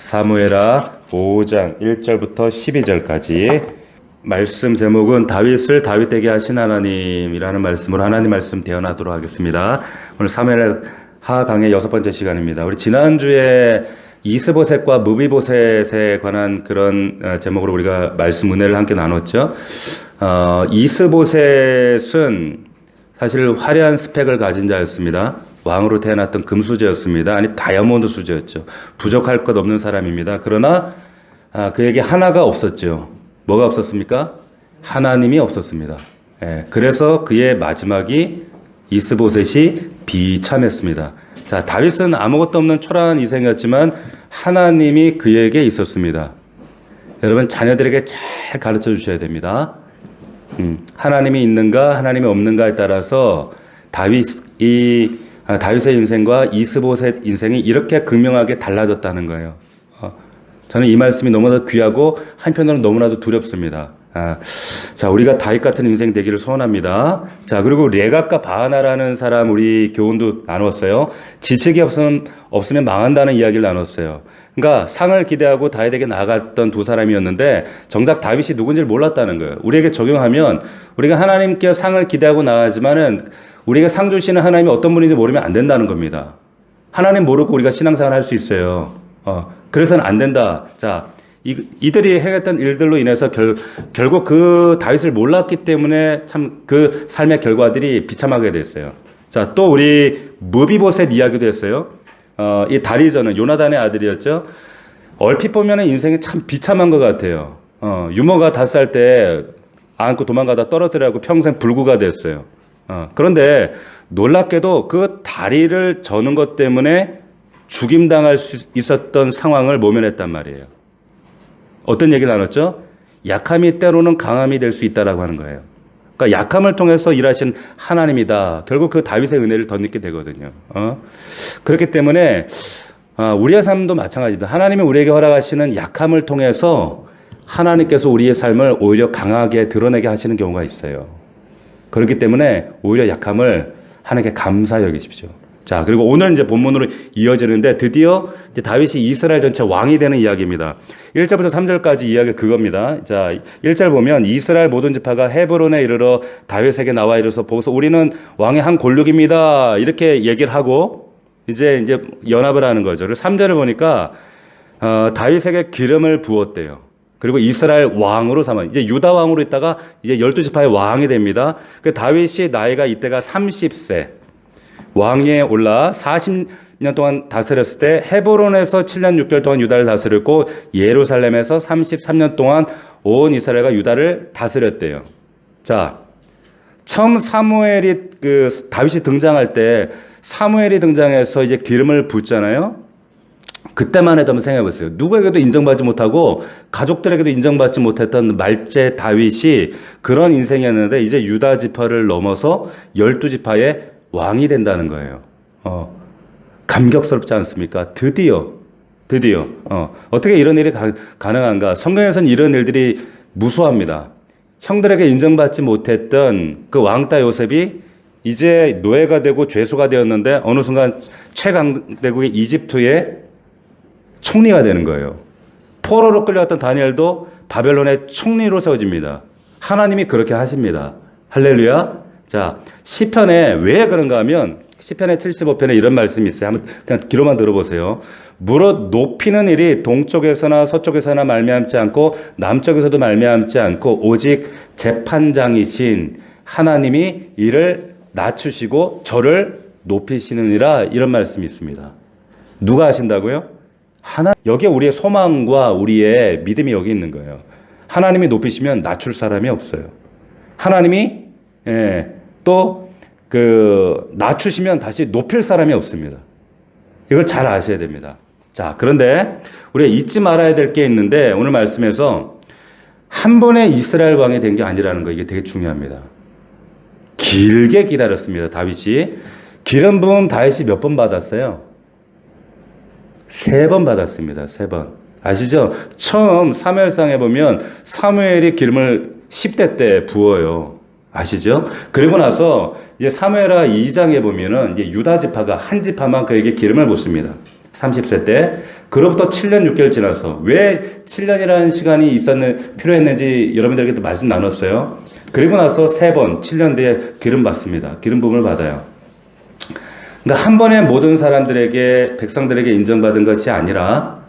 사무엘하 5장 1절부터 12절까지 말씀 제목은 다윗을 다윗되게 하신 하나님이라는 말씀으로 하나님 말씀 대언하도록 하겠습니다. 오늘 사무엘하 강의 6번째 시간입니다. 우리 지난주에 이스보셋과 무비보셋에 관한 그런 제목으로 우리가 말씀 은혜를 함께 나눴죠. 이스보셋은 사실 화려한 스펙을 가진 자였습니다. 왕으로 태어났던 금수저였습니다. 아니 다이아몬드 수저였죠. 부족할 것 없는 사람입니다. 그러나 그에게 하나가 없었죠. 뭐가 없었습니까? 하나님이 없었습니다. 그래서 그의 마지막이 이스보셋이 비참했습니다. 자, 다윗은 아무것도 없는 초라한 인생이었지만 하나님이 그에게 있었습니다. 여러분 자녀들에게 잘 가르쳐 주셔야 됩니다. 하나님이 있는가 하나님이 없는가에 따라서 다윗의 인생과 이스보셋 인생이 이렇게 극명하게 달라졌다는 거예요. 저는 이 말씀이 너무나도 귀하고 한편으로는 너무나도 두렵습니다. 자, 우리가 다윗 같은 인생 되기를 소원합니다. 자, 그리고 레갑과 바하나라는 사람 우리 교훈도 나눴어요. 지식이 없으면 망한다는 이야기를 나눴어요. 그러니까 상을 기대하고 다윗에게 나아갔던 두 사람이었는데 정작 다윗이 누군지를 몰랐다는 거예요. 우리에게 적용하면 우리가 하나님께 상을 기대하고 나아가지만은 우리가 상 주시는 하나님이 어떤 분인지 모르면 안 된다는 겁니다. 하나님 모르고 우리가 신앙생활 할 수 있어요. 그래서는 안 된다. 자, 이들이 행했던 일들로 인해서 결국 그 다윗을 몰랐기 때문에 참 그 삶의 결과들이 비참하게 됐어요. 자, 또 우리 무비보셋 이야기도 했어요. 이 다리저는 요나단의 아들이었죠. 얼핏 보면 인생이 참 비참한 것 같아요. 유모가 5살 때 안고 도망가다 떨어뜨려고 평생 불구가 됐어요. 그런데 놀랍게도 그 다리를 저는 것 때문에 죽임당할 수 있었던 상황을 모면했단 말이에요. 어떤 얘기를 나눴죠? 약함이 때로는 강함이 될 수 있다라고 하는 거예요. 그러니까 약함을 통해서 일하신 하나님이다. 결국 그 다윗의 은혜를 덧입게 되거든요. 그렇기 때문에 우리의 삶도 마찬가지입니다. 하나님이 우리에게 허락하시는 약함을 통해서 하나님께서 우리의 삶을 오히려 강하게 드러내게 하시는 경우가 있어요. 그렇기 때문에 오히려 약함을 하나님께 감사히 여기십시오. 자, 그리고 오늘 이제 본문으로 이어지는데 드디어 이제 다윗이 이스라엘 전체 왕이 되는 이야기입니다. 1절부터 3절까지 이야기가 그겁니다. 자, 1절 보면 이스라엘 모든 지파가 헤브론에 이르러 다윗에게 나와 이르러서 보고서 우리는 왕의 한 골육입니다. 이렇게 얘기를 하고 이제 연합을 하는 거죠. 그리고 3절을 보니까 다윗에게 기름을 부었대요. 그리고 이스라엘 왕으로 삼아 이제 유다 왕으로 있다가 이제 12지파의 왕이 됩니다. 그 다윗이 나이가 이때가 30세. 왕위에 올라 40년 동안 다스렸을 때 헤브론에서 7년 6개월 동안 유다를 다스렸고 예루살렘에서 33년 동안 온 이스라엘과 유다를 다스렸대요. 자, 처음 다윗이 등장할 때 사무엘이 등장해서 이제 기름을 붓잖아요. 그때만 해도 한번 생각해 보세요. 누구에게도 인정받지 못하고 가족들에게도 인정받지 못했던 말제 다윗이 그런 인생이었는데 이제 유다 지파를 넘어서 12지파의 왕이 된다는 거예요. 감격스럽지 않습니까? 드디어. 어떻게 이런 일이 가능한가? 성경에서는 이런 일들이 무수합니다. 형들에게 인정받지 못했던 그 왕따 요셉이 이제 노예가 되고 죄수가 되었는데 어느 순간 최강대국의 이집트의 총리가 되는 거예요. 포로로 끌려왔던 다니엘도 바벨론의 총리로 세워집니다. 하나님이 그렇게 하십니다. 할렐루야. 자, 시편에 왜 그런가 하면 시편의 75편에 이런 말씀이 있어요. 한번 그냥 귀로만 들어보세요. 무릇 높이는 일이 동쪽에서나 서쪽에서나 말미암지 않고 남쪽에서도 말미암지 않고 오직 재판장이신 하나님이 이를 낮추시고 저를 높이시느니라 이런 말씀이 있습니다. 누가 하신다고요? 여기에 우리의 소망과 우리의 믿음이 여기 있는 거예요. 하나님이 높이시면 낮출 사람이 없어요. 하나님이 또 낮추시면 다시 높일 사람이 없습니다. 이걸 잘 아셔야 됩니다. 자, 그런데 우리가 잊지 말아야 될 게 있는데 오늘 말씀에서 한 번에 이스라엘 왕이 된 게 아니라는 거 이게 되게 중요합니다. 길게 기다렸습니다. 다윗이 기름 부음 다윗이 몇 번 받았어요? 3번 받았습니다. 3번. 아시죠? 처음 사무엘상에 보면 사무엘이 기름을 10대 때 부어요. 아시죠? 그리고 나서 이제 사무엘하 2장에 보면은 이제 유다 지파가 한 지파만 그에게 기름을 붓습니다. 30세 때. 그로부터 7년 6개월 지나서 왜 7년이라는 시간이 필요했는지 여러분들에게도 말씀 나눴어요. 그리고 나서 3번 7년 뒤에 기름 받습니다. 기름 부음을 받아요. 그러니까 한 번에 모든 사람들에게 백성들에게 인정받은 것이 아니라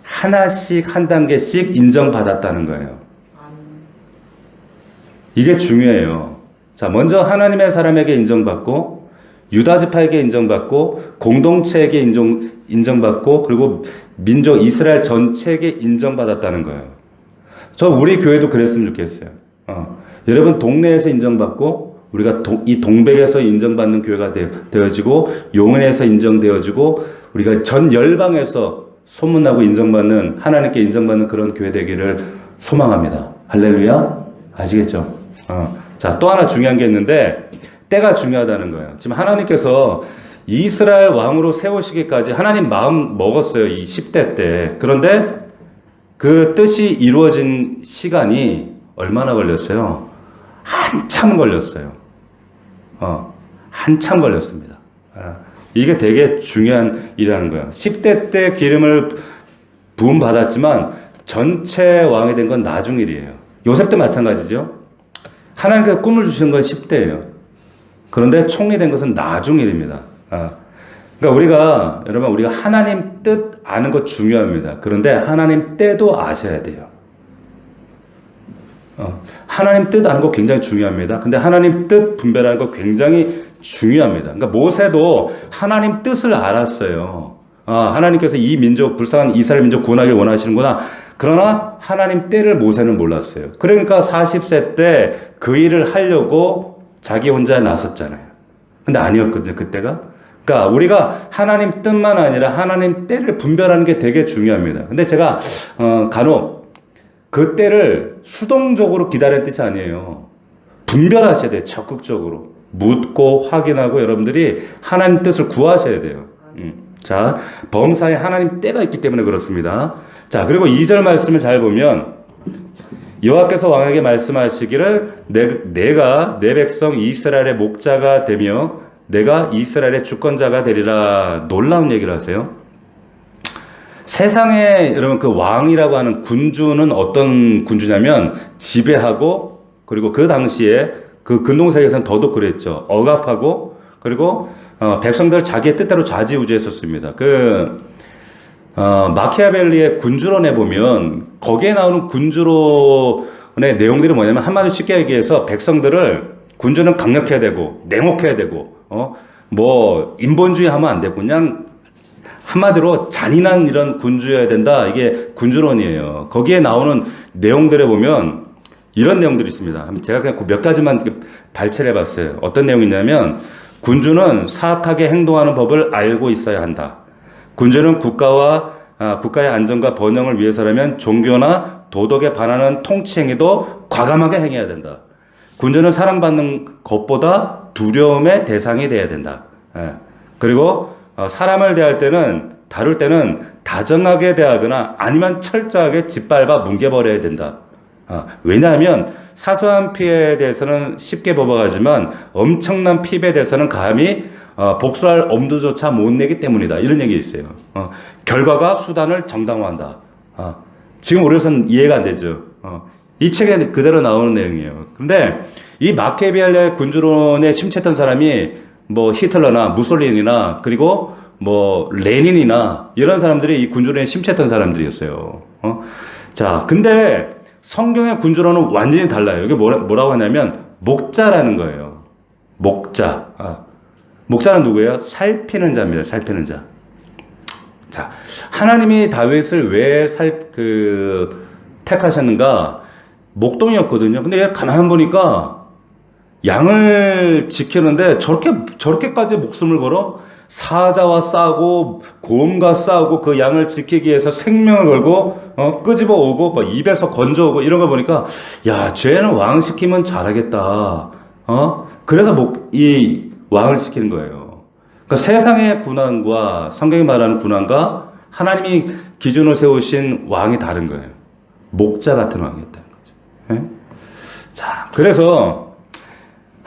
하나씩 한 단계씩 인정받았다는 거예요. 이게 중요해요. 자, 먼저 하나님의 사람에게 인정받고 유다 지파에게 인정받고 공동체에게 인정받고 그리고 민족 이스라엘 전체에게 인정받았다는 거예요. 저 우리 교회도 그랬으면 좋겠어요. 여러분 동네에서 인정받고 우리가 이 동백에서 인정받는 교회가 되어지고 용인에서 인정되어지고 우리가 전 열방에서 소문나고 인정받는 하나님께 인정받는 그런 교회 되기를 소망합니다. 할렐루야. 아시겠죠? 자, 또 하나 중요한 게 있는데 때가 중요하다는 거예요. 지금 하나님께서 이스라엘 왕으로 세우시기까지 하나님 마음 먹었어요. 이 10대 때. 그런데 그 뜻이 이루어진 시간이 얼마나 걸렸어요? 한참 걸렸어요. 한참 걸렸습니다. 이게 되게 중요한 일이라는 거예요. 10대 때 기름을 부음 받았지만 전체 왕이 된 건 나중 일이에요. 요셉도 마찬가지죠. 하나님께서 꿈을 주시는 건 10대예요. 그런데 총리 된 것은 나중 일입니다. 그러니까 여러분 우리가 하나님 뜻 아는 것 중요합니다. 그런데 하나님 때도 아셔야 돼요. 하나님 뜻 아는 거 굉장히 중요합니다. 근데 하나님 뜻 분별하는 거 굉장히 중요합니다. 그러니까 모세도 하나님 뜻을 알았어요. 하나님께서 이 민족, 불쌍한 이스라엘 민족 구원하길 원하시는구나. 그러나 하나님 때를 모세는 몰랐어요. 그러니까 40세 때 그 일을 하려고 자기 혼자 나섰잖아요. 근데 아니었거든요, 그때가. 그러니까 우리가 하나님 뜻만 아니라 하나님 때를 분별하는 게 되게 중요합니다. 근데 제가 간혹 그 때를 수동적으로 기다리는 뜻이 아니에요. 분별하셔야 돼요, 적극적으로. 묻고 확인하고 여러분들이 하나님 뜻을 구하셔야 돼요. 자, 범사에 하나님 때가 있기 때문에 그렇습니다. 자, 그리고 2절 말씀을 잘 보면 여호와께서 왕에게 말씀하시기를 내가 내 백성 이스라엘의 목자가 되며 내가 이스라엘의 주권자가 되리라. 놀라운 얘기를 하세요. 세상에 여러분 그 왕이라고 하는 군주는 어떤 군주냐면 지배하고 그리고 그 당시에 그 근동세계에서는 더더욱 그랬죠. 억압하고 그리고 백성들 자기의 뜻대로 좌지우지했었습니다. 마키아벨리의 군주론에 보면 거기에 나오는 군주론의 내용들이 뭐냐면 한마디로 쉽게 얘기해서 백성들을 군주는 강력해야 되고 냉혹해야 되고 뭐 인본주의 하면 안 되고 그냥 한마디로 잔인한 이런 군주여야 된다. 이게 군주론이에요. 거기에 나오는 내용들에 보면 이런 내용들이 있습니다. 제가 그냥 몇 가지만 발췌를 해봤어요. 어떤 내용이냐면 군주는 사악하게 행동하는 법을 알고 있어야 한다. 군주는 국가의 안전과 번영을 위해서라면 종교나 도덕에 반하는 통치 행위도 과감하게 행해야 된다. 군주는 사랑받는 것보다 두려움의 대상이 돼야 된다. 그리고 사람을 다룰 때는 다정하게 대하거나 아니면 철저하게 짓밟아 뭉개버려야 된다. 왜냐하면 사소한 피해에 대해서는 쉽게 넘어가지만 엄청난 피해에 대해서는 감히 복수할 엄두조차 못 내기 때문이다. 이런 얘기 있어요. 결과가 수단을 정당화한다. 지금 우리로서는 이해가 안 되죠. 이 책에 그대로 나오는 내용이에요. 그런데 이 마키아벨리의 군주론에 심취했던 사람이 뭐 히틀러나 무솔리니나 그리고 뭐 레닌이나 이런 사람들이 이 군주론에 심취했던 사람들이었어요. 자, 근데 성경의 군주론은 완전히 달라요. 이게 뭐라고 하냐면 목자라는 거예요. 목자. 목자는 누구예요? 살피는 자입니다. 살피는 자. 자, 하나님이 다윗을 왜 택하셨는가? 목동이었거든요. 근데 얘 가만 보니까 양을 지키는데 저렇게까지 목숨을 걸어? 사자와 싸우고 곰과 싸우고 그 양을 지키기 위해서 생명을 걸고 끄집어 오고 뭐 입에서 건져오고 이런 거 보니까 야, 쟤는 왕 시키면 잘하겠다. 그래서 이 왕을 시키는 거예요. 그러니까 세상의 군왕과 성경이 말하는 군왕과 하나님이 기준을 세우신 왕이 다른 거예요. 목자 같은 왕이었다는 거죠. 자, 그래서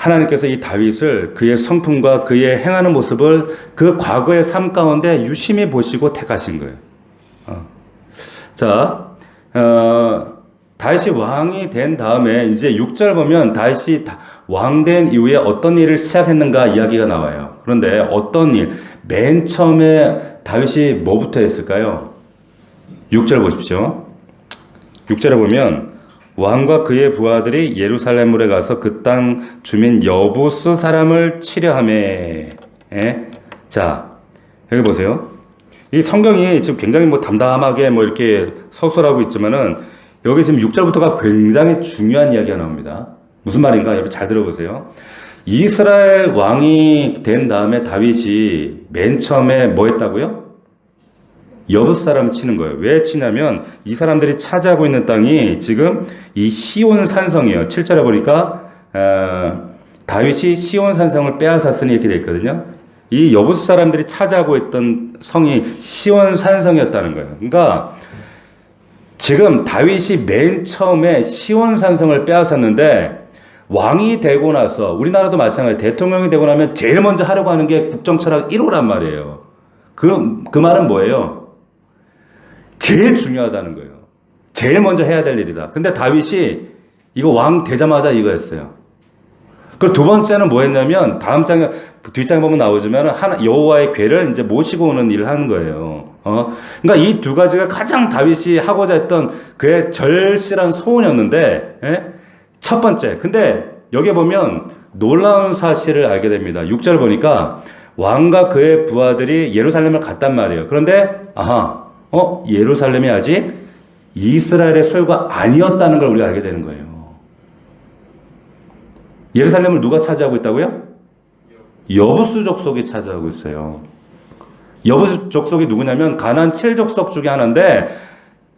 하나님께서 이 다윗을 그의 성품과 그의 행하는 모습을 그 과거의 삶 가운데 유심히 보시고 택하신 거예요. 자, 다윗이 왕이 된 다음에 이제 6절 보면 다윗이 왕된 이후에 어떤 일을 시작했는가 이야기가 나와요. 그런데 어떤 일, 맨 처음에 다윗이 뭐부터 했을까요? 6절 보십시오. 6절에 보면 왕과 그의 부하들이 예루살렘으로 가서 그 땅 주민 여부스 사람을 치려하며. 자, 여기 보세요. 이 성경이 지금 굉장히 뭐 담담하게 뭐 이렇게 서술하고 있지만은 여기 지금 6절부터가 굉장히 중요한 이야기가 나옵니다. 무슨 말인가? 여러분 잘 들어보세요. 이스라엘 왕이 된 다음에 다윗이 맨 처음에 뭐 했다고요? 여부스 사람을 치는 거예요. 왜 치냐면 이 사람들이 차지하고 있는 땅이 지금 이 시온 산성이에요. 7절에 보니까 다윗이 시온 산성을 빼앗았으니 이렇게 되어 있거든요. 이 여부스 사람들이 차지하고 있던 성이 시온 산성이었다는 거예요. 그러니까 지금 다윗이 맨 처음에 시온 산성을 빼앗았는데 왕이 되고 나서 우리나라도 마찬가지 대통령이 되고 나면 제일 먼저 하려고 하는 게 국정철학 1호란 말이에요. 그 말은 뭐예요? 제일 중요하다는 거예요. 제일 먼저 해야 될 일이다. 근데 다윗이 이거 왕 되자마자 이거 했어요. 그리고 두 번째는 뭐 했냐면 다음 장에 뒷장에 보면 나오지만 여호와의 궤를 이제 모시고 오는 일을 하는 거예요. 그러니까 이 두 가지가 가장 다윗이 하고자 했던 그의 절실한 소원이었는데, 첫 번째. 근데 여기 보면 놀라운 사실을 알게 됩니다. 6절 보니까 왕과 그의 부하들이 예루살렘을 갔단 말이에요. 그런데 예루살렘이 아직 이스라엘의 소유가 아니었다는 걸 우리가 알게 되는 거예요. 예루살렘을 누가 차지하고 있다고요? 여부스 족속이 차지하고 있어요. 여부스 족속이 누구냐면 가나안 7족속 중에 하나인데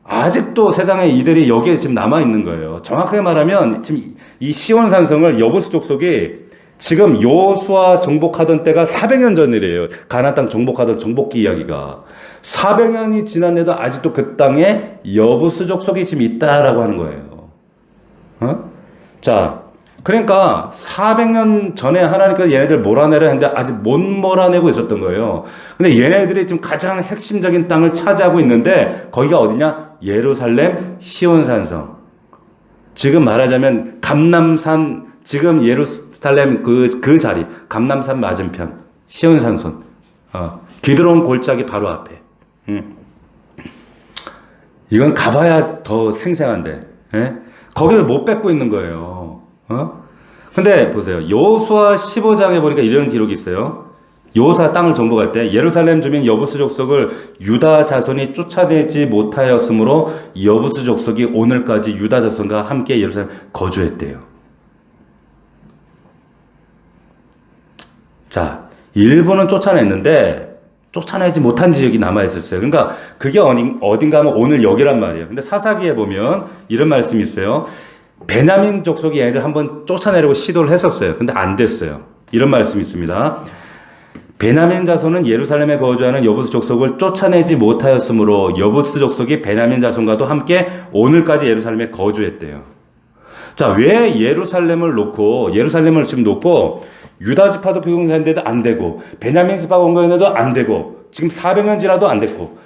아직도 세상에 이들이 여기에 지금 남아 있는 거예요. 정확하게 말하면 지금 이 시온 산성을 여부스 족속이 지금 여호수아 정복하던 때가 400년 전이래요. 가나안 땅 정복하던 정복기 이야기가 400년이 지났는데도 아직도 그 땅에 여부스 족속이 지금 있다라고 하는 거예요. 자, 그러니까 400년 전에 하나님께서 얘네들 몰아내려 했는데 아직 못 몰아내고 있었던 거예요. 근데 얘네들이 지금 가장 핵심적인 땅을 차지하고 있는데 거기가 어디냐? 예루살렘 시온산성. 지금 말하자면 감람산, 지금 예루살렘 그 자리, 감람산 맞은편 시온산성. 기드론 골짜기 바로 앞에. 이건 가봐야 더 생생한데, 거기를 못 뺏고 있는 거예요. 근데 보세요. 여호수아 15장에 보니까 이런 기록이 있어요. 여호수아 땅을 정복할 때 예루살렘 주민 여부스 족속을 유다 자손이 쫓아내지 못하였으므로 여부스 족속이 오늘까지 유다 자손과 함께 예루살렘 거주했대요. 자, 일부는 쫓아냈는데 쫓아내지 못한 지역이 남아있었어요. 그러니까 그게 어딘가 하면 오늘 여기란 말이에요. 근데 사사기에 보면 이런 말씀이 있어요. 베냐민 족속이 얘네들 한번 쫓아내려고 시도를 했었어요. 근데 안 됐어요. 이런 말씀이 있습니다. 베냐민 자손은 예루살렘에 거주하는 여부스 족속을 쫓아내지 못하였으므로 여부스 족속이 베냐민 자손과도 함께 오늘까지 예루살렘에 거주했대요. 자, 왜 예루살렘을 지금 놓고 유다 지파도 교육했는데도 안 되고 베냐민 지파 공격했는데도 안 되고 지금 400년 지나도 안 됐고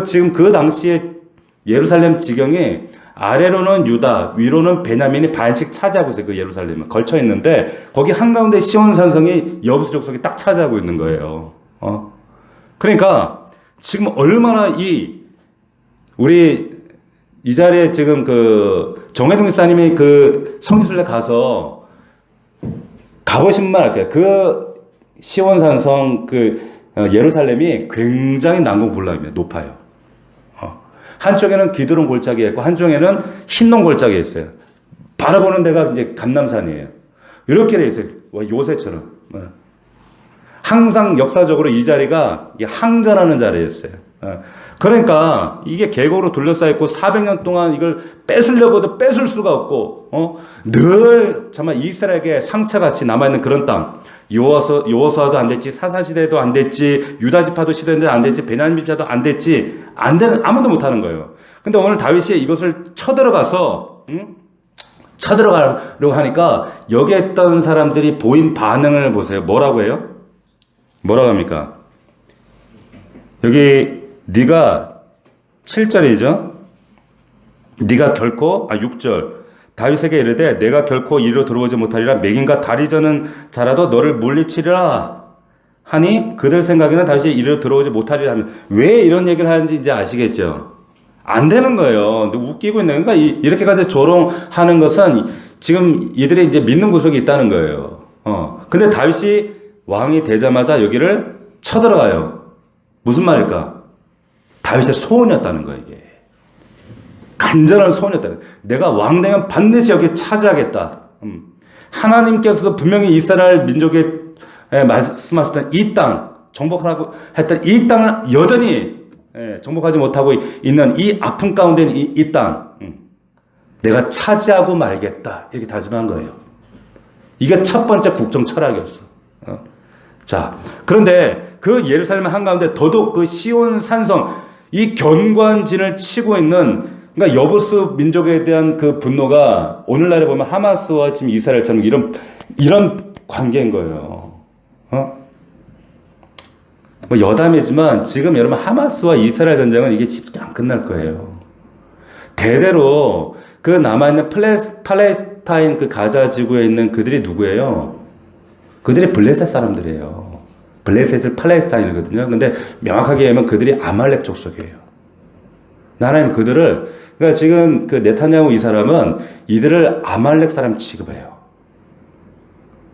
지금 그 당시에 예루살렘 지경이 아래로는 유다, 위로는 베냐민이 반씩 차지하고 있어요. 그 예루살렘은 걸쳐 있는데 거기 한가운데 시온 산성이 여부스 족속이 딱 차지하고 있는 거예요. 그러니까 지금 얼마나 우리 이 자리에 지금 그 정혜동 목사님이 그 성지순례 가서 가보신 말 할게요. 그 시온 산성 예루살렘이 굉장히 난공불락입니다. 높아요. 한쪽에는 기드론 골짜기가 있고 한쪽에는 흰놈 골짜기가 있어요. 바라보는 데가 이제 감람산이에요. 이렇게 돼 있어요. 요새처럼. 항상 역사적으로 이 자리가 항전하는 자리였어요. 그러니까 이게 계곡으로 둘러싸여 있고 400년 동안 이걸 뺏으려고도 뺏을 수가 없고 늘 정말 이스라엘에게 상처같이 남아있는 그런 땅. 여호수아도 안 됐지, 사사시대도 안 됐지, 유다 지파도 시도했는데 안 됐지, 베냐민 지파도 안 됐지, 안 되는 아무도 못 하는 거예요. 근데 오늘 다윗이 이것을 쳐들어가서 쳐들어가려고 하니까 여기에 있던 사람들이 보인 반응을 보세요. 뭐라고 해요? 뭐라고 합니까? 여기 네가 7절이죠. 네가 결코 6절 다윗에게 이르되 내가 결코 이리로 들어오지 못하리라. 맥인과 다리 저는 자라도 너를 물리치리라 하니 그들 생각에는 다윗이 이리로 들어오지 못하리라 하면 왜 이런 얘기를 하는지 이제 아시겠죠? 안 되는 거예요. 웃기고 있는 그러니까 이렇게까지 조롱하는 것은 지금 이들이 이제 믿는 구석이 있다는 거예요. 근데 다윗이 왕이 되자마자 여기를 쳐들어가요. 무슨 말일까? 다윗의 소원이었다는 거예요, 이게. 간절한 소원이었다는 거예요. 내가 왕 되면 반드시 여기 차지하겠다. 하나님께서도 분명히 이스라엘 민족에 말씀하셨던 이 땅, 정복하라고 했던 이 땅을 여전히 정복하지 못하고 있는 이 아픔 가운데 있는 이 땅, 내가 차지하고 말겠다. 이렇게 다짐한 거예요. 이게 첫 번째 국정 철학이었어. 자, 그런데 그 예루살렘 한가운데 더더욱 그 시온 산성, 이 견고한진을 치고 있는, 그러니까 여부스 민족에 대한 그 분노가 오늘날에 보면 하마스와 지금 이스라엘처럼 이런 관계인 거예요. 뭐 여담이지만 지금 여러분 하마스와 이스라엘 전쟁은 이게 쉽게 안 끝날 거예요. 대대로 그 남아있는 팔레스타인 그 가자 지구에 있는 그들이 누구예요? 그들이 블레셋 사람들이에요. 블레셋을 팔레스타인이거든요. 근데 명확하게 하면 그들이 아말렉 족속이에요. 하나님 그들을, 그러니까 지금 그 네타냐후 이 사람은 이들을 아말렉 사람 취급해요.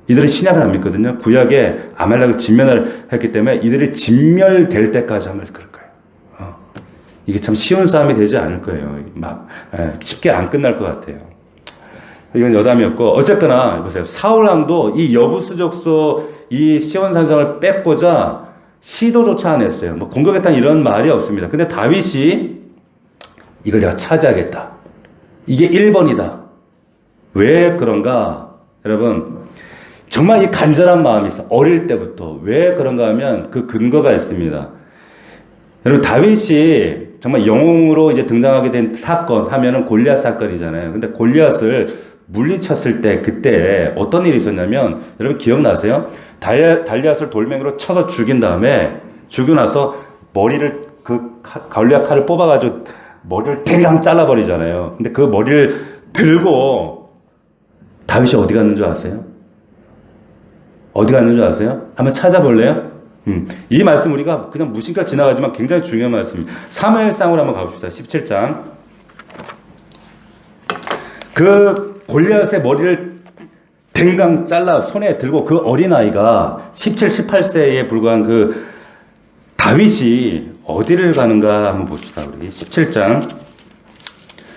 이들은 신약을 안 믿거든요. 구약에 아말렉을 진멸을 했기 때문에 이들이 진멸될 때까지 한번 그럴 거예요. 이게 참 쉬운 싸움이 되지 않을 거예요. 쉽게 안 끝날 것 같아요. 이건 여담이었고, 어쨌거나 보세요. 사울왕도 이 여부스 족속 이 시온 산성을 뺏고자 시도조차 안 했어요. 뭐 공격했다는 이런 말이 없습니다. 근데 다윗이 이걸 제가 차지하겠다. 이게 1번이다. 왜 그런가? 여러분, 정말 이 간절한 마음이 있어. 어릴 때부터. 왜 그런가 하면 그 근거가 있습니다. 여러분, 다윗이 정말 영웅으로 이제 등장하게 된 사건 하면은 골리앗 사건이잖아요. 근데 골리앗을 물리쳤을 때 그때 어떤 일이 있었냐면, 여러분 기억나세요? 달리앗을 돌멩이로 쳐서 죽인 다음에 죽이고 나서 머리를 그 골리앗 칼을 뽑아가지고 머리를 탱강 잘라버리잖아요. 근데 그 머리를 들고 다윗이 어디 갔는 줄 아세요? 어디 갔는 줄 아세요? 한번 찾아볼래요? 이 말씀 우리가 그냥 무심결 지나가지만 굉장히 중요한 말씀입니다. 사무엘상으로 한번 가봅시다. 17장. 그 골리앗의 머리를 댕강 잘라 손에 들고 그 어린아이가 17, 18세에 불과한 그 다윗이 어디를 가는가 한번 봅시다. 우리 17장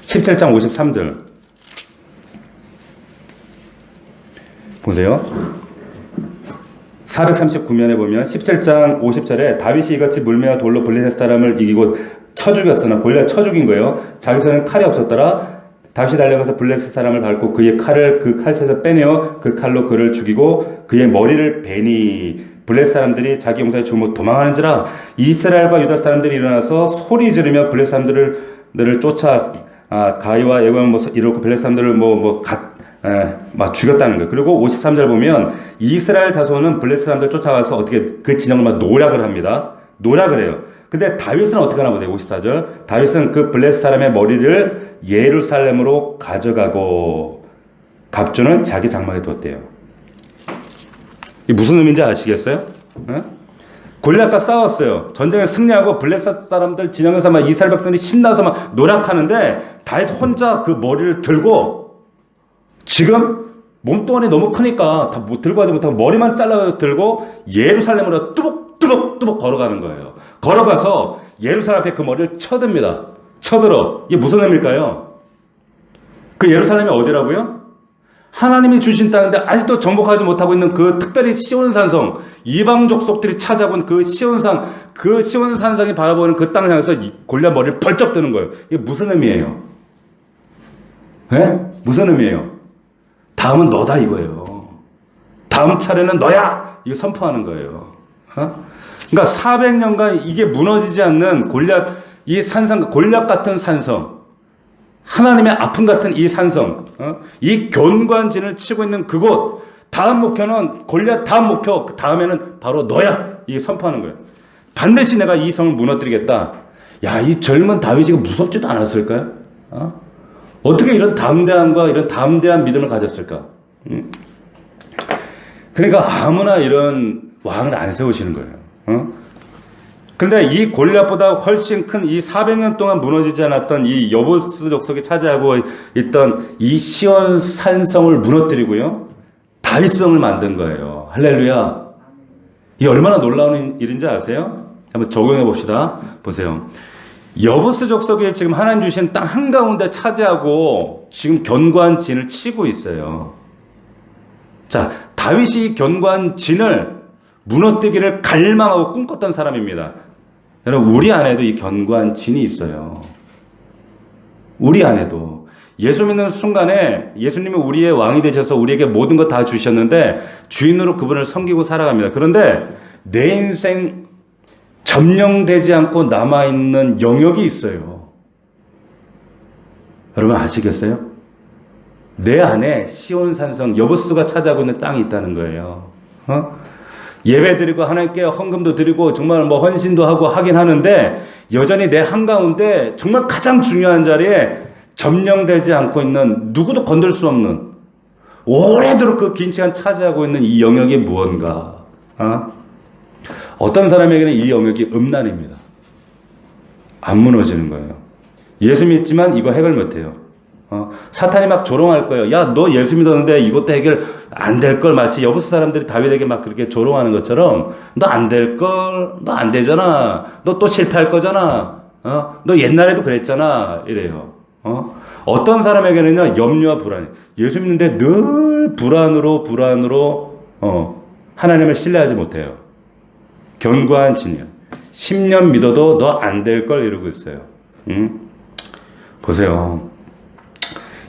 53절 보세요. 439면에 보면 17장 50절에 다윗이 이같이 물매와 돌로 블레셋 사람을 이기고 쳐 죽였으나 골리앗 쳐 죽인 거예요. 자기 손에는 칼이 없었더라. 다윗이 달려가서 블레셋 사람을 밟고 그의 칼을 그 칼채에서 빼내어 그 칼로 그를 죽이고 그의 머리를 베니 블레셋 사람들이 자기 용사의 주모 도망하는지라. 이스라엘과 유다 사람들이 일어나서 소리 지르며 블레셋 사람들을 쫓아 가이와 에관을 이루고 블레셋 사람들을 막 죽였다는 거예요. 그리고 53절 보면 이스라엘 자손은 블레셋 사람들 쫓아가서 어떻게 그 진영을 막 노략을 합니다. 노략을 해요. 근데 다윗은 어떻게 하나 보세요. 54절. 다윗은 그 블레셋 사람의 머리를 예루살렘으로 가져가고 갑주는 자기 장막에 뒀대요. 이게 무슨 의미인지 아시겠어요? 골리앗과 싸웠어요. 전쟁에 승리하고 블레셋 사람들 진영에서 막 이스라엘 백성들이 신나서 막 노력하는데 다윗 혼자 그 머리를 들고 지금 몸뚱아리 너무 크니까 다 들고 가지 못하고 머리만 잘라 들고 예루살렘으로 뚜벅뚜벅 걸어가는 거예요. 걸어가서 예루살렘 앞에 그 머리를 쳐듭니다. 쳐들어. 이게 무슨 의미일까요? 그 예루살렘이 어디라고요? 하나님이 주신 땅인데 아직도 정복하지 못하고 있는 그 특별히 시온 산성, 이방 족속들이 찾아본 그 시온산, 그 시온 산성이 바라보는 그 땅을 향해서 골리앗 머리를 벌쩍 드는 거예요. 이게 무슨 의미예요? 무슨 의미예요? 다음은 너다 이거예요. 다음 차례는 너야! 이거 선포하는 거예요. 그러니까 400년간 이게 무너지지 않는 골리앗, 이 산성, 골리앗 같은 산성. 하나님의 아픔 같은 이 산성, 이 견고한진을 치고 있는 그곳, 다음 목표는 골리앗 다음 목표, 그 다음에는 바로 너야. 이게 선포하는 거예요. 반드시 내가 이 성을 무너뜨리겠다. 야, 이 젊은 다윗이 무섭지도 않았을까요? 어떻게 이런 담대함과 이런 담대한 믿음을 가졌을까? 그러니까 아무나 이런 왕을 안 세우시는 거예요. 근데 이 골리앗보다 훨씬 큰 이 400년 동안 무너지지 않았던 이 여부스 족속이 차지하고 있던 이 시온 산성을 무너뜨리고요. 다윗성을 만든 거예요. 할렐루야. 이 얼마나 놀라운 일인지 아세요? 한번 적용해 봅시다. 보세요. 여부스 족속이 지금 하나님 주신 땅 한가운데 차지하고 지금 견고한 진을 치고 있어요. 자, 다윗이 견고한 진을 무너뜨기를 갈망하고 꿈꿨던 사람입니다. 여러분, 우리 안에도 이 견고한 진이 있어요. 우리 안에도. 예수 믿는 순간에 예수님이 우리의 왕이 되셔서 우리에게 모든 것 다 주셨는데 주인으로 그분을 섬기고 살아갑니다. 그런데 내 인생 점령되지 않고 남아있는 영역이 있어요. 여러분 아시겠어요? 내 안에 시온 산성 여부스가 차지하고 있는 땅이 있다는 거예요. 예배 드리고 하나님께 헌금도 드리고 정말 뭐 헌신도 하고 하긴 하는데 여전히 내 한가운데 정말 가장 중요한 자리에 점령되지 않고 있는 누구도 건들 수 없는 오래도록 그 긴 시간 차지하고 있는 이 영역이 무언가. 어떤 사람에게는 이 영역이 음란입니다. 안 무너지는 거예요. 예수 믿지만 이거 해결 못해요. 사탄이 막 조롱할 거예요. 야, 너 예수 믿었는데 이것도 해결 안 될 걸. 마치 여부스 사람들이 다윗에게 막 그렇게 조롱하는 것처럼 너 안 될 걸, 너 안 되잖아, 너 또 실패할 거잖아, 너 옛날에도 그랬잖아 이래요. 어떤 사람에게는요 염려와 불안이. 예수 믿는데 늘 불안으로 하나님을 신뢰하지 못해요. 견고한 진이야. 10년 믿어도 너 안 될 걸 이러고 있어요. 보세요.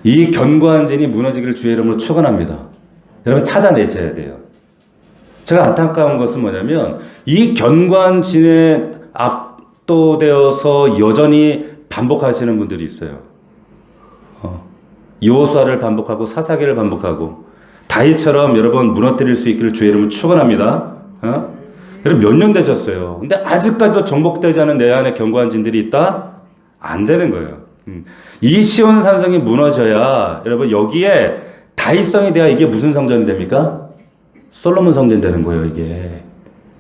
이 견고한 진이 무너지기를 주의 이름으로 축원합니다. 여러분 찾아내셔야 돼요. 제가 안타까운 것은 뭐냐면 이 견고한 진에 압도되어서 여전히 반복하시는 분들이 있어요. 여호수아를 반복하고 사사기를 반복하고 다윗처럼 여러분 무너뜨릴 수 있기를 주의 이름으로 축원합니다. 여러분 몇 년 되셨어요. 근데 아직까지도 정복되지 않은 내 안에 견고한 진들이 있다? 안 되는 거예요. 이 시온 산성이 무너져야 여러분 여기에 다윗성이 돼야 이게 무슨 성전이 됩니까? 솔로몬 성전이 되는 거예요. 이게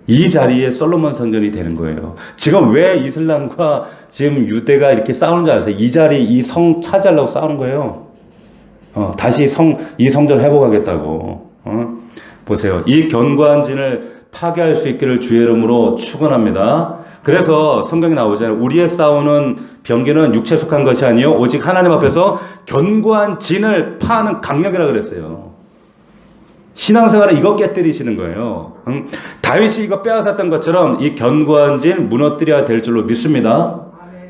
이 자리에 솔로몬 성전이 되는 거예요. 지금 왜 이슬람과 지금 유대가 이렇게 싸우는 줄 아세요? 이 자리 이 성 차지하려고 싸우는 거예요. 다시 이 성전 회복하겠다고. 보세요. 이 견고한 진을 파괴할 수 있기를 주의 이름으로 축원합니다. 그래서 성경에 나오잖아요. 우리의 싸우는 병기는 육체에 속한 것이 아니요 오직 하나님 앞에서 견고한 진을 파하는 강력이라 그랬어요. 신앙생활을 이거 깨뜨리시는 거예요. 다윗이 이거 빼앗았던 것처럼 이 견고한 진 무너뜨려야 될 줄로 믿습니다.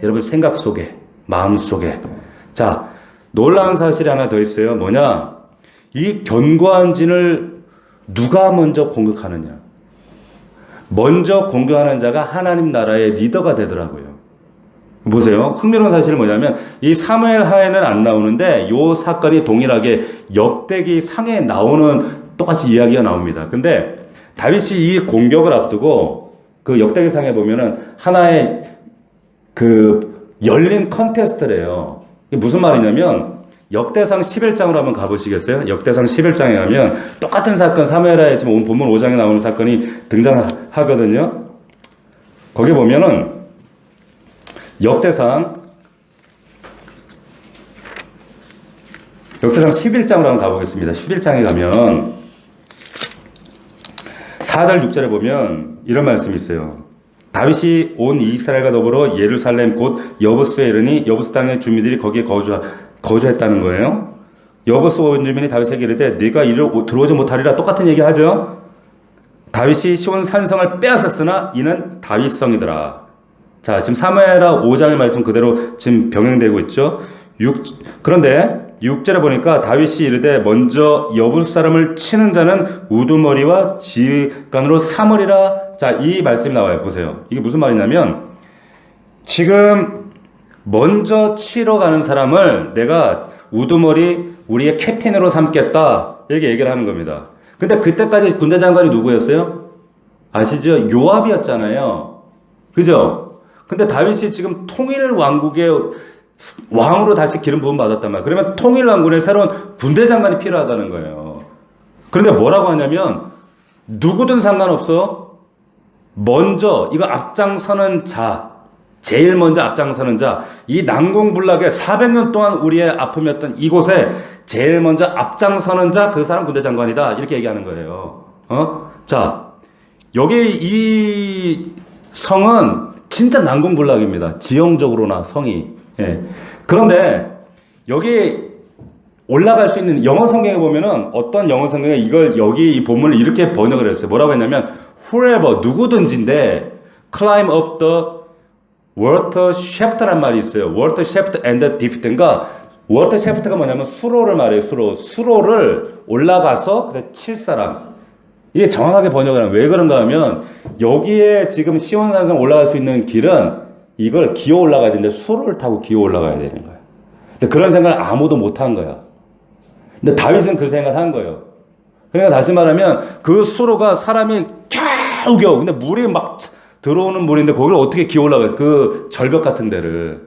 여러분 생각 속에, 마음 속에. 자, 놀라운 사실이 하나 더 있어요. 뭐냐? 이 견고한 진을 누가 먼저 공격하느냐? 먼저 공격하는 자가 하나님 나라의 리더가 되더라고요. 보세요. 흥미로운 사실은 뭐냐면 이 사무엘 하에는 안 나오는데 이 사건이 동일하게 역대기 상에 나오는 똑같이 이야기가 나옵니다. 근데 다윗이 이 공격을 앞두고 그 역대기 상에 보면은 하나의 그 열린 컨테스트래요. 이게 무슨 말이냐면 역대상 11장으로 한번 가보시겠어요? 역대상 11장에 가면 똑같은 사건 사무엘하에 지금 본문 5장에 나오는 사건이 등장하거든요. 거기 보면은 역대상 11장으로 한번 가보겠습니다. 11장에 가면 4절 6절에 보면 이런 말씀이 있어요. 다윗이 온 이스라엘과 더불어 예루살렘 곧 여부스에 이르니 여부스 땅의 주민들이 거기에 거주했다는 거예요. 여부스 온 주민이 다윗에게 이르되 네가 이리로 들어오지 못하리라. 똑같은 얘기 하죠. 다윗이 시온 산성을 빼앗았으나 이는 다윗성이더라. 자, 지금 사무엘하 5장의 말씀 그대로 지금 병행되고 있죠. 그런데 6절에 보니까 다윗이 이르되 먼저 여부스 사람을 치는 자는 우두머리와 지휘관으로 삼으리라. 자, 이 말씀이 나와요. 보세요. 이게 무슨 말이냐면 지금 먼저 치러 가는 사람을 내가 우두머리 우리의 캡틴으로 삼겠다. 이렇게 얘기를 하는 겁니다. 근데 그때까지 군대 장관이 누구였어요? 아시죠? 요압이었잖아요. 그죠? 근데 다윗이 지금 통일 왕국의 왕으로 다시 기름 부음 받았단 말이에요. 그러면 통일 왕국의 새로운 군대 장관이 필요하다는 거예요. 그런데 뭐라고 하냐면 누구든 상관없어. 먼저 이거 앞장서는 자, 제일 먼저 앞장서는 자, 이 난공불락에 400년 동안 우리의 아픔이었던 이곳에 제일 먼저 앞장서는 자, 그 사람 군대 장관이다. 이렇게 얘기하는 거예요. 자, 여기 이 성은 진짜 난공불락입니다. 지형적으로나 성이. 예. 그런데 여기 올라갈 수 있는 영어 성경에 보면은 어떤 영어 성경에 이걸 여기 이 본문을 이렇게 번역을 했어요. 뭐라고 했냐면 whoever 누구든지인데 climb up the water shaft란 말이 있어요. water shaft and the deep. 그러니까 water shaft가 뭐냐면 수로를 말해요. 수로를 올라가서 그래서 칠 사람. 이게 정확하게 번역을 하면 왜 그런가 하면 여기에 지금 시온산성 올라갈 수 있는 길은 이걸 기어 올라가야 되는데 수로를 타고 기어 올라가야 되는 거예요. 근데 그런 생각을 아무도 못 한 거야. 근데 다윗은 그 생각을 한 거예요. 그러니까 다시 말하면 그 수로가 사람이 겨우겨우 근데 물이 막 들어오는 물인데 거기를 어떻게 기어 올라가요? 그 절벽 같은 데를.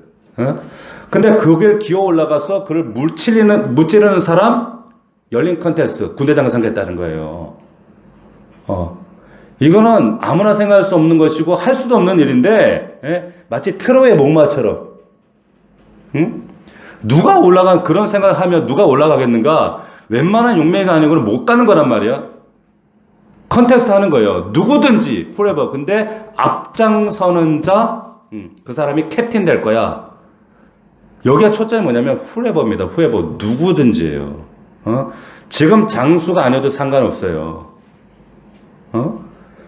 근데 거길 기어 올라가서 그를 무찌르는 사람 열린 컨테스트 군대장 상겠다는 거예요. 이거는 아무나 생각할 수 없는 것이고 할 수도 없는 일인데, 예? 마치 트로이의 목마처럼, 응? 누가 그런 생각을 하면 누가 올라가겠는가? 웬만한 용맹이가 아니고는 못 가는 거란 말이야. 컨테스트 하는 거예요. 누구든지, forever. 근데 앞장서는 자, 그 사람이 캡틴 될 거야. 여기가 초점이 뭐냐면 forever입니다. forever. 누구든지예요. 지금 장수가 아니어도 상관없어요.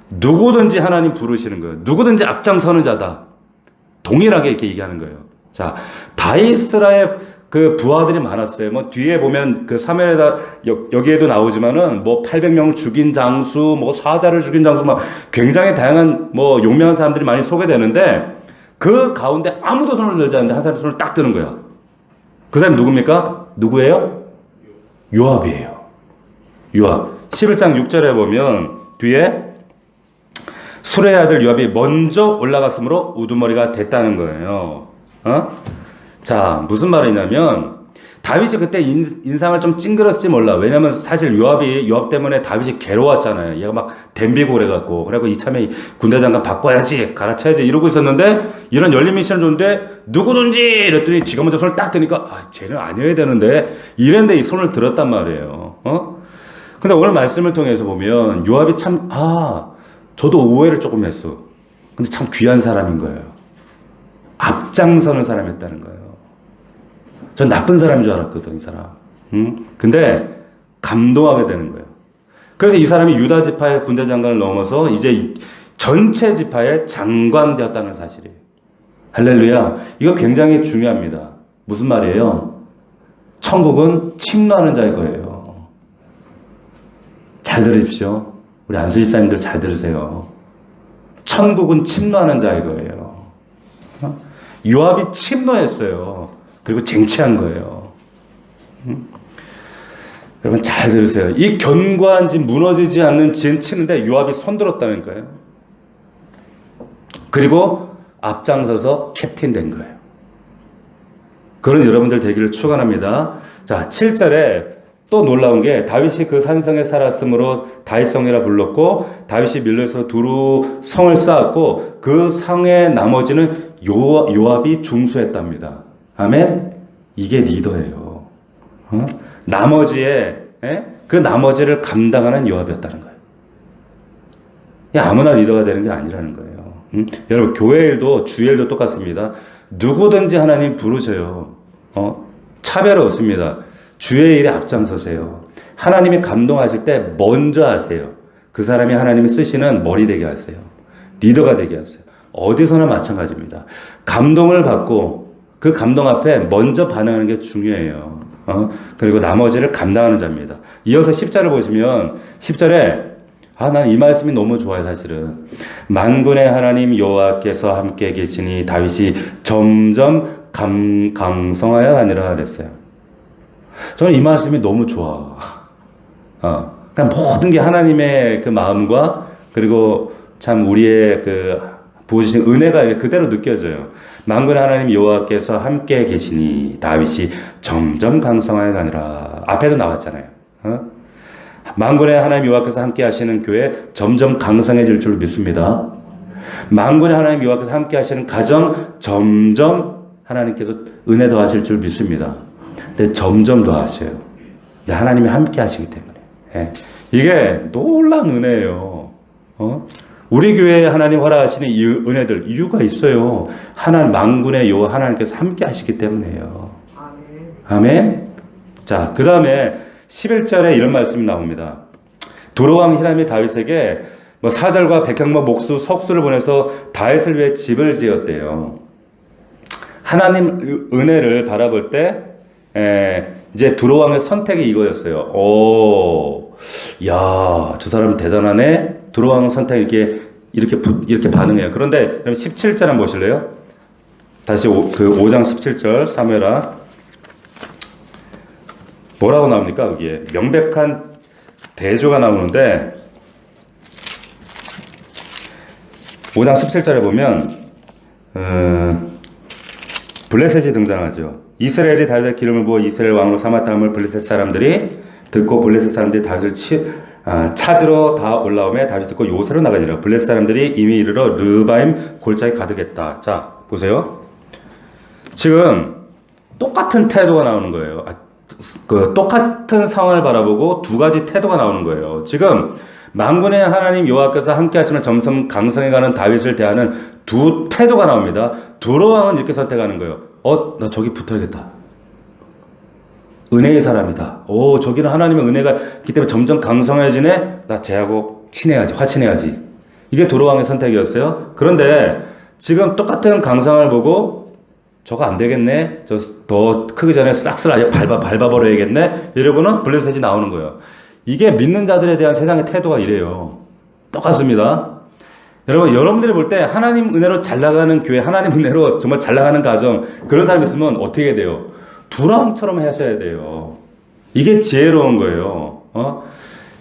누구든지 하나님 부르시는 거예요. 누구든지 앞장서는 자다. 동일하게 이렇게 얘기하는 거예요. 자, 다이스라의 그 부하들이 많았어요. 뭐 뒤에 보면 그 사무엘에다 여기에도 나오지만은 뭐 800명 죽인 장수, 뭐 사자를 죽인 장수, 막 굉장히 다양한 뭐 용맹한 사람들이 많이 소개되는데 그 가운데 아무도 손을 들지 않는데 한 사람이 손을 딱 드는 거야. 그 사람이 누굽니까? 누구예요? 요압이에요. 요압. 11장 6절에 보면 뒤에 수레의 아들 요압이 먼저 올라갔으므로 우두머리가 됐다는 거예요. 자, 무슨 말이냐면 다윗이 그때 인상을 좀 찡그렸지 몰라. 왜냐면 사실 요압 때문에 다윗이 괴로웠잖아요. 얘가 막 덤비고 그래갖고 이참에 군대 장관 바꿔야지, 갈아쳐야지 이러고 있었는데 이런 열린 미션을 줬는데 누구든지 이랬더니 지가 먼저 손을 딱 드니까 쟤는 아니어야 되는데 이랬는데 이 손을 들었단 말이에요. 근데 오늘 말씀을 통해서 보면 요압이 참 저도 오해를 조금 했어. 근데 참 귀한 사람인 거예요. 앞장서는 사람이었다는 거예요. 전 나쁜 사람인 줄 알았거든, 이 사람. 근데 감동하게 되는 거예요. 그래서 이 사람이 유다 지파의 군대 장관을 넘어서 이제 전체 지파의 장관 되었다는 사실이에요. 할렐루야. 이거 굉장히 중요합니다. 무슨 말이에요? 천국은 침노하는 자일 거예요. 잘 들으십시오. 우리 안수 집사님들 잘 들으세요. 천국은 침노하는 자일 거예요. 요압이 침노했어요. 그리고 쟁취한 거예요. 여러분 잘 들으세요. 이 견고한 집, 무너지지 않는 진 치는데 요압이 손들었다는 거예요. 그리고 앞장서서 캡틴 된 거예요. 그런 여러분들 되기를 축원합니다. 자, 7절에 또 놀라운 게 다윗이 그 산성에 살았으므로 다윗성이라 불렀고 다윗이 밀려서 두루 성을 쌓았고 그 성의 나머지는 요압이 중수했답니다. 아멘? 이게 리더예요. 그 나머지를 감당하는 요압이었다는 거예요. 아무나 리더가 되는 게 아니라는 거예요. 여러분 교회 일도 주일 일도 똑같습니다. 누구든지 하나님 부르셔요. 차별 없습니다. 주의 일에 앞장서세요. 하나님이 감동하실 때 먼저 하세요. 그 사람이 하나님이 쓰시는 머리 되게 하세요. 리더가 되게 하세요. 어디서나 마찬가지입니다. 감동을 받고 그 감동 앞에 먼저 반응하는 게 중요해요. 그리고 나머지를 감당하는 자입니다. 이어서 10절을 보시면 10절에 난 이 말씀이 너무 좋아요. 사실은 만군의 하나님 여호와께서 함께 계시니 다윗이 점점 강성하여야 하니라 그랬어요. 저는 이 말씀이 너무 좋아. 그냥 모든 게 하나님의 그 마음과 그리고 참 우리의 그 부으신 은혜가 그대로 느껴져요. 만군의 하나님 여호와께서 함께 계시니 다윗이 점점 강성하여 가니라. 앞에도 나왔잖아요. 만군의 하나님 여호와께서 함께 하시는 교회 점점 강성해질 줄 믿습니다. 만군의 하나님 여호와께서 함께 하시는 가정 점점 하나님께서 은혜 더하실 줄 믿습니다. 근데 점점 더하셔요. 근데 하나님이 함께 하시기 때문에. 예. 이게 놀라운 은혜예요. 우리 교회에 하나님 허락하시는 이 은혜들 이유가 있어요. 하나님 만군의 여호와 하나님께서 함께 하시기 때문이에요. 아멘. 자, 그 다음에 11절에 이런 말씀이 나옵니다. 두로왕 히람이 다윗에게 사절과 백향목, 목수, 석수를 보내서 다윗을 위해 집을 지었대요. 하나님 은혜를 바라볼 때 이제 두로왕의 선택이 이거였어요. 야, 저 사람 대단하네. 두로왕 선택 이렇게 반응해요. 그런데 17절 한번 보실래요? 다시 그 5장 17절 사무엘하 뭐라고 나옵니까? 거기에 명백한 대조가 나오는데 5장 17절에 보면 블레셋이 등장하죠. 이스라엘이 다윗의 기름을 부어 이스라엘 왕으로 삼았다함을 블레셋 사람들이 듣고 블레셋 사람들이 다윗을 찾으러 다 올라오매 다윗이 듣고 요새로 나가니라. 블레셋 사람들이 이미 이르러 르바임 골짜기 가득했다. 자, 보세요. 지금 똑같은 태도가 나오는 거예요. 그 똑같은 상황을 바라보고 두 가지 태도가 나오는 거예요. 지금 만군의 하나님 여호와께서 함께 하시면 점점 강성해가는 다윗을 대하는 두 태도가 나옵니다. 두로왕은 이렇게 선택하는 거예요. 나 저기 붙어야겠다. 은혜의 사람이다. 저기는 하나님의 은혜가 있기 때문에 점점 강성해지네. 나 쟤하고 친해야지, 화친해야지. 이게 두로왕의 선택이었어요. 그런데 지금 똑같은 강성을 보고 저거 안 되겠네. 저 더 크기 전에 싹쓸 아예 밟아버려야겠네. 이러고는 블레셋이 나오는 거예요. 이게 믿는 자들에 대한 세상의 태도가 이래요. 똑같습니다. 여러분들이 볼 때 하나님 은혜로 잘 나가는 교회, 하나님 은혜로 정말 잘 나가는 가정, 그런 사람 있으면 어떻게 돼요? 두랑처럼 하셔야 돼요. 이게 지혜로운 거예요.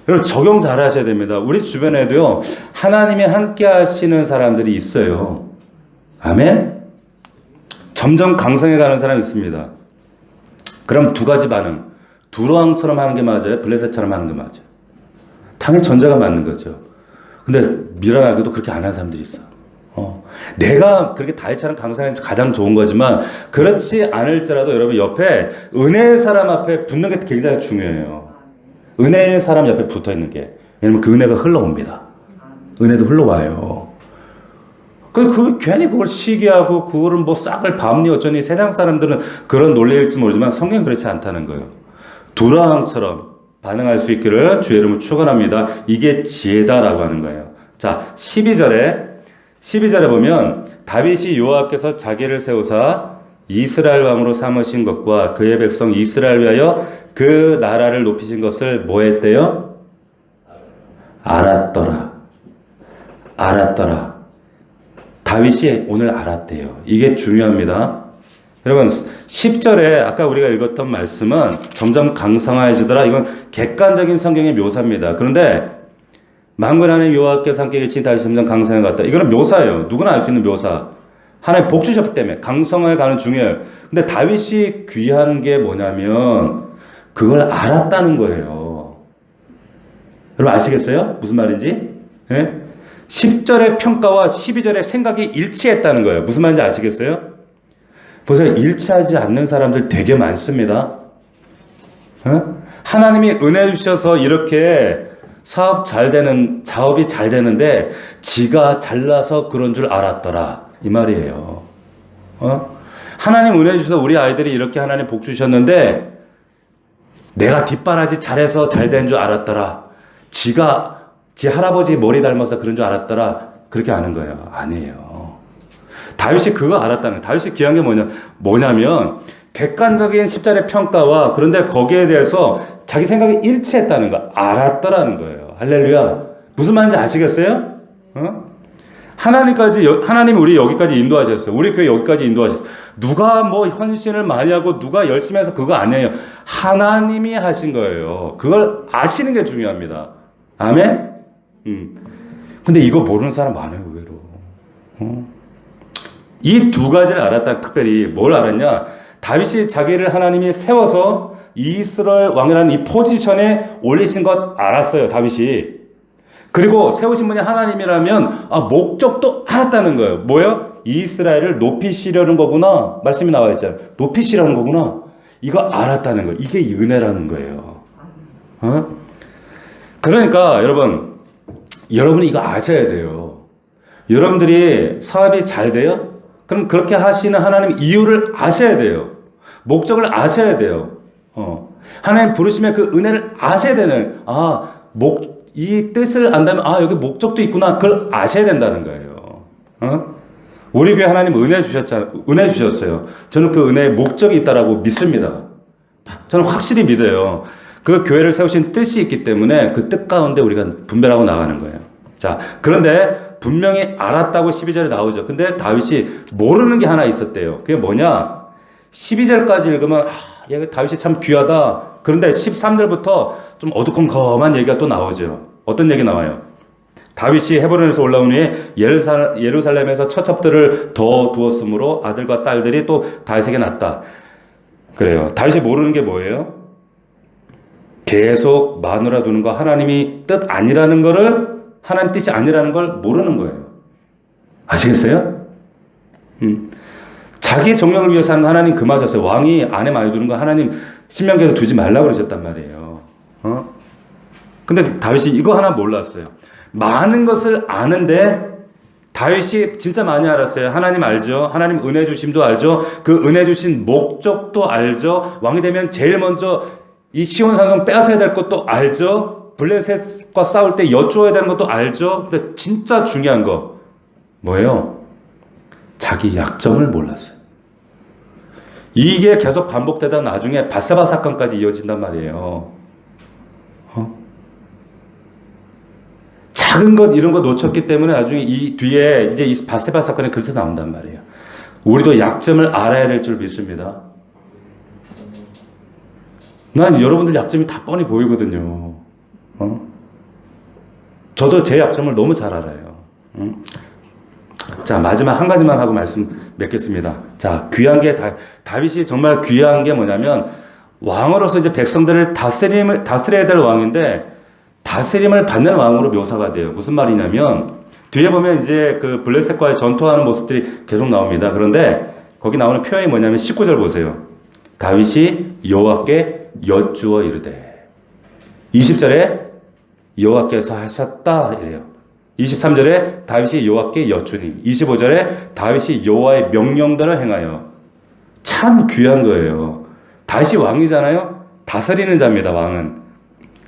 여러분 적용 잘 하셔야 됩니다. 우리 주변에도요, 하나님이 함께 하시는 사람들이 있어요. 아멘? 점점 강성해 가는 사람이 있습니다. 그럼 두 가지 반응. 두로왕처럼 하는 게 맞아요? 블레셋처럼 하는 게 맞아요? 당연히 전자가 맞는 거죠. 근데 미련하게도 그렇게 안 하는 사람들이 있어. 내가 그렇게 다윗처럼 강성해 가장 좋은 거지만 그렇지 않을지라도 여러분 옆에 은혜의 사람 앞에 붙는 게 굉장히 중요해요. 은혜의 사람 옆에 붙어 있는 게. 왜냐면 그 은혜가 흘러옵니다. 은혜도 흘러와요. 괜히 그걸 시기하고 그거를 싹을 밟니 어쩌니 세상 사람들은 그런 논리일지 모르지만 성경은 그렇지 않다는 거예요. 두랑처럼 반응할 수 있기를 주의 이름으로 축원합니다. 이게 지혜다라고 하는 거예요. 자, 12절에 보면 다윗이 여호와께서 자기를 세우사 이스라엘 왕으로 삼으신 것과 그의 백성 이스라엘 위하여 그 나라를 높이신 것을 뭐 했대요? 알았더라. 다윗이 오늘 알았대요. 이게 중요합니다. 여러분 10절에 아까 우리가 읽었던 말씀은 점점 강성해지더라. 이건 객관적인 성경의 묘사입니다. 그런데 만군 하나님 여호와께서 함께 계신 다윗이 점점 강성해 갔다. 이거는 묘사예요. 누구나 알 수 있는 묘사. 하나님 복 주셨기 때문에 강성해 가는 중이에요. 근데 다윗이 귀한 게 뭐냐면 그걸 알았다는 거예요. 여러분 아시겠어요? 무슨 말인지? 네? 10절의 평가와 12절의 생각이 일치했다는 거예요. 무슨 말인지 아시겠어요? 보세요. 일치하지 않는 사람들 되게 많습니다. 하나님이 은혜 주셔서 이렇게 사업이 잘 되는데 지가 잘나서 그런 줄 알았더라. 이 말이에요. 하나님 은혜 주셔서 우리 아이들이 이렇게 하나님 복 주셨는데 내가 뒷바라지 잘해서 잘 된 줄 알았더라. 지 할아버지 머리 닮아서 그런 줄 알았더라. 그렇게 아는 거예요. 아니에요. 다윗이 그거 알았다는 거예요. 다윗이 귀한 게 뭐냐면 객관적인 10절의 평가와 그런데 거기에 대해서 자기 생각이 일치했다는 거 알았더라는 거예요. 할렐루야. 무슨 말인지 아시겠어요? 하나님이 우리 여기까지 인도하셨어요. 우리 교회 여기까지 인도하셨어요. 누가 뭐 헌신을 많이 하고 누가 열심히 해서 그거 아니에요. 하나님이 하신 거예요. 그걸 아시는 게 중요합니다. 아멘? 근데 이거 모르는 사람 많아요, 의외로. 이 두 가지를 알았다. 특별히 뭘 알았냐? 다윗이 자기를 하나님이 세워서 이스라엘 왕이라는 이 포지션에 올리신 것 알았어요, 다윗이. 그리고 세우신 분이 하나님이라면 목적도 알았다는 거예요. 뭐예요? 이스라엘을 높이시려는 거구나. 말씀이 나와 있잖아요. 높이시라는 거구나. 이거 알았다는 거예요. 이게 은혜라는 거예요. 그러니까 여러분이 이거 아셔야 돼요. 여러분들이 사업이 잘 돼요? 그럼 그렇게 하시는 하나님 이유를 아셔야 돼요. 목적을 아셔야 돼요. 하나님 부르시면 그 은혜를 아셔야 되는, 이 뜻을 안다면, 여기 목적도 있구나. 그걸 아셔야 된다는 거예요. 우리 교회 하나님 은혜 주셨어요. 저는 그 은혜에 목적이 있다라고 믿습니다. 저는 확실히 믿어요. 그 교회를 세우신 뜻이 있기 때문에 그 뜻 가운데 우리가 분별하고 나가는 거예요. 자, 그런데 분명히 알았다고 12절에 나오죠. 근데 다윗이 모르는 게 하나 있었대요. 그게 뭐냐? 12절까지 읽으면 얘가 다윗이 참 귀하다. 그런데 13절부터 좀 어두컴컴한 얘기가 또 나오죠. 어떤 얘기 나와요? 다윗이 헤브론에서 올라온 후에 예루살렘에서 처첩들을 더 두었으므로 아들과 딸들이 또 다윗에게 낳았다. 그래요. 다윗이 모르는 게 뭐예요? 계속 마누라 두는 거 하나님이 뜻 아니라는 거를, 하나님 뜻이 아니라는 걸 모르는 거예요. 아시겠어요? 자기 정령을 위해서 하는 하나님 금하셨어요. 왕이 아내 많이 두는 거 하나님 신명기에서 두지 말라고 그러셨단 말이에요. 근데 다윗이 이거 하나 몰랐어요. 많은 것을 아는데 다윗이 진짜 많이 알았어요. 하나님 알죠? 하나님 은혜 주심도 알죠? 그 은혜 주신 목적도 알죠? 왕이 되면 제일 먼저 이 시온 산성 빼앗아야 될 것도 알죠? 블레셋과 싸울 때 여쭈어야 되는 것도 알죠? 근데 진짜 중요한 거 뭐예요? 자기 약점을 몰랐어요. 이게 계속 반복되다 나중에 밧세바 사건까지 이어진단 말이에요. 작은 것 이런 거 놓쳤기 때문에 나중에 이 뒤에 이제 이 밧세바 사건이 그래서 나온단 말이에요. 우리도 약점을 알아야 될 줄 믿습니다. 난 여러분들 약점이 다 뻔히 보이거든요. 저도 제 약점을 너무 잘 알아요. 자, 마지막 한 가지만 하고 말씀 맺겠습니다. 자, 귀한 게 다윗이 정말 귀한 게 뭐냐면 왕으로서 이제 백성들을 다스려야 될 왕인데 다스림을 받는 왕으로 묘사가 돼요. 무슨 말이냐면 뒤에 보면 이제 그 블레셋과의 전투하는 모습들이 계속 나옵니다. 그런데 거기 나오는 표현이 뭐냐면 19절 보세요. 다윗이 여호와께 여쭈어 이르되 20절에 여호와께서 하셨다 이래요. 23절에 다윗이 여호와께 여쭈니 25절에 다윗이 여호와의 명령대로 행하여. 참 귀한 거예요. 다윗이 왕이잖아요. 다스리는 자입니다. 왕은.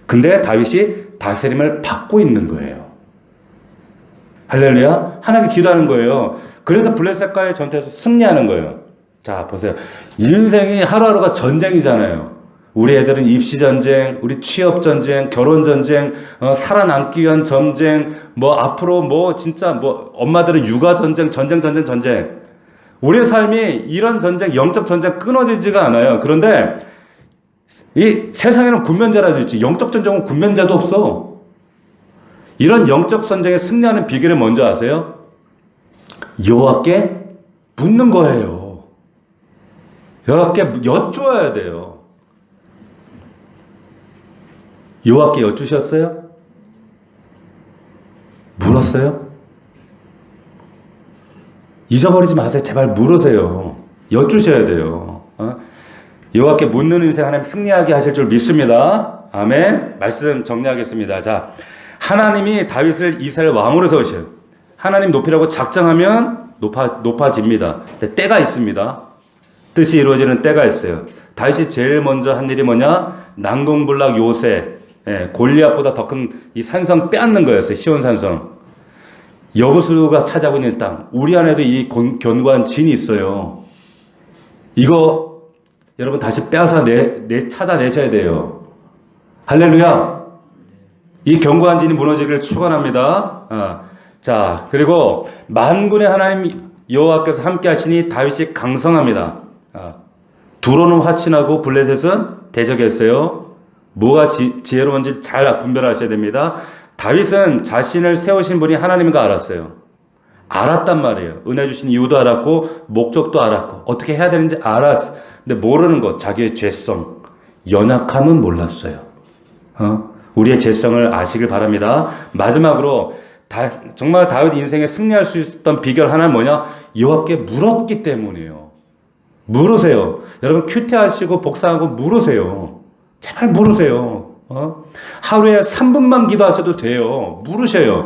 근데 다윗이 다스림을 받고 있는 거예요. 할렐루야. 하나님께 기도하는 거예요. 그래서 블레셋과의 전투에서 승리하는 거예요. 자, 보세요. 인생이 하루하루가 전쟁이잖아요. 우리 애들은 입시 전쟁, 우리 취업 전쟁, 결혼 전쟁, 살아남기 위한 전쟁, 앞으로 진짜 엄마들은 육아 전쟁, 전쟁. 우리의 삶이 이런 전쟁, 영적 전쟁 끊어지지가 않아요. 그런데 이 세상에는 군면제라도 있지, 영적 전쟁은 군면제도 없어. 이런 영적 전쟁에 승리하는 비결을 먼저 아세요? 여호와께 묻는 거예요. 여호와께 여쭈어야 돼요. 여호와께 여쭈셨어요? 물었어요? 잊어버리지 마세요. 제발 물으세요. 여쭈셔야 돼요. 여호와께 묻는 인생 하나님 승리하게 하실 줄 믿습니다. 아멘. 말씀 정리하겠습니다. 자, 하나님이 다윗을 이스라엘 왕으로 세우셔요. 하나님 높이라고 작정하면 높아집니다. 근데 때가 있습니다. 뜻이 이루어지는 때가 있어요. 다윗이 제일 먼저 한 일이 뭐냐? 난공불락 요새, 골리앗보다 더 큰 이 산성 빼앗는 거였어요. 시온 산성. 여부수가 차지하고 있는 땅. 우리 안에도 이 견고한 진이 있어요. 이거 여러분 다시 빼앗아 찾아내셔야 돼요. 할렐루야. 이 견고한 진이 무너지기를 축원합니다. 자, 그리고 만군의 하나님 여호와께서 함께 하시니 다윗이 강성합니다. 두로는 화친하고 블레셋은 대적했어요. 뭐가 지혜로운지 잘 분별하셔야 됩니다. 다윗은 자신을 세우신 분이 하나님인 거 알았어요. 알았단 말이에요. 은혜 주신 이유도 알았고 목적도 알았고 어떻게 해야 되는지 알았어. 근데 모르는 것, 자기의 죄성, 연약함은 몰랐어요. 우리의 죄성을 아시길 바랍니다. 마지막으로 정말 다윗 인생에 승리할 수 있었던 비결 하나는 뭐냐? 여호와께 물었기 때문이에요. 물으세요. 여러분 큐티하시고 복사하고 물으세요. 제발 물으세요. 하루에 3분만 기도하셔도 돼요. 물으셔요.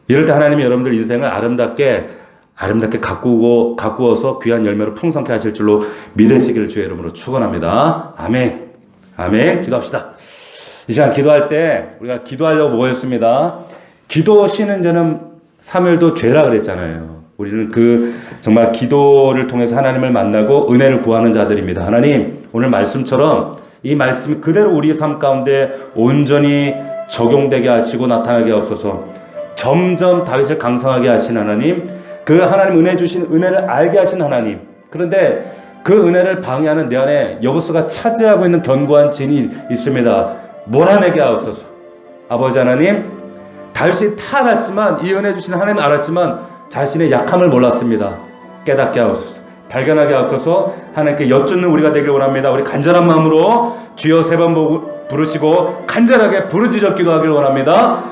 이럴 때 하나님이 여러분들 인생을 아름답게 가꾸어서 귀한 열매로 풍성케 하실 줄로 믿으시기를 주의 이름으로 축원합니다. 아멘. 아멘. 기도합시다. 이 시간 기도할 때 우리가 기도하려고 모였습니다. 기도 쉬는 저는 사무엘도 죄라 그랬잖아요. 우리는 정말 기도를 통해서 하나님을 만나고 은혜를 구하는 자들입니다. 하나님, 오늘 말씀처럼 이 말씀이 그대로 우리 삶 가운데 온전히 적용되게 하시고 나타나게 하옵소서. 점점 다윗을 강성하게 하신 하나님, 그 하나님 은혜 주신 은혜를 알게 하신 하나님. 그런데 그 은혜를 방해하는 내 안에 여호수아가 차지하고 있는 견고한 진이 있습니다. 몰아내게 하옵소서. 아버지 하나님, 다윗이 다 알았지만, 이 은혜 주신 하나님 알았지만 자신의 약함을 몰랐습니다. 깨닫게 하옵소서. 발견하게 하옵소서. 하나님께 여쭙는 우리가 되길 원합니다. 우리 간절한 마음으로 주여 3번 부르시고 간절하게 부르짖어 기도하길 원합니다.